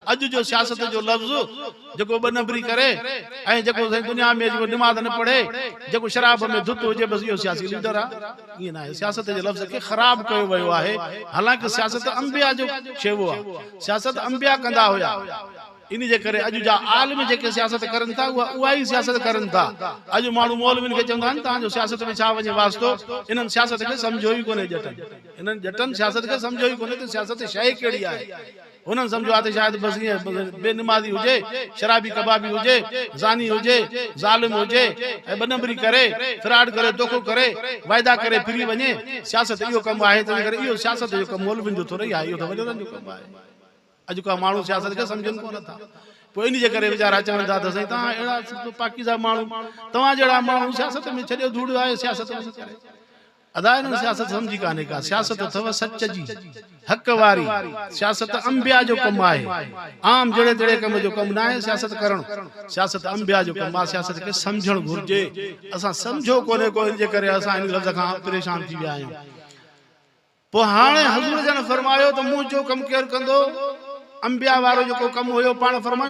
अज जो सियासत जो लफ्ज जो ब नंबरी करे ऐं जेको दुनिया में जो नमाज न पढ़े जो शराब में धुत हुजे बस यो सियासी लीडर आ। ये ना सियासत जो लफ्ज के खराब कयो वयो आहे। हालांकि सियासत अंबिया जो शेवो आ, सियासत अंबिया कंदा हुया। इन जे करे अज जा आलिम जेके सियासत करन था उहा ही सियासत करन था। अज मानू मौलविन के चंदा न ता जो सियासत में छा वने वास्तो इनन सियासत के समझो ही कोने जटन इनन जटन सियासत के समझो ही कोने तो सियासत शय केड़ी आहे। उन्हनि सम्झो आहे त शायदि बस ईअं बेनमाज़ी हुजे, शराबी कबाबी हुजे, ज़ानी हुजे, ज़ालिम हुजे ऐं ॿ नंबरी करे फ्रॉड करे धोखो करे वाइदा करे फिरी वञे। सियासत इहो कमु आहे। तंहिं करे इहो सियासत जो कमु मौलवियुनि जो थोरो ई आहे, इहो त वॾनि जो कमु आहे। अॼु का माण्हू सियासत खे सम्झनि कोन था। पोइ इन जे करे वीचारा चवनि था त साईं तव्हां अहिड़ा पाकीज़ा माण्हू तव्हां जहिड़ा माण्हू सियासत में छॾियो धूड़ आहे सियासत में करे। अदा इन्हनि सियासत सम्झी कान्हे का। सियासत अथव सच जी हक़ वारी। सियासत अंबिया जो कमु आहे। आम जड़े तड़े कम जो कमु न आहे सियासत करणु। सियासत अंबिया जो कमु आहे। सियासत खे सम्झणु घुरिजे। असां सम्झो कोन्हे को इन जे करे असां इन लफ़्ज़ खां परेशान थी विया आहियूं। पोइ हाणे हज़ूर जन फरमायो त मूं जो कमु केरु कंदो? अंबिया वारो जेको कमु हुयो पाण फरमायो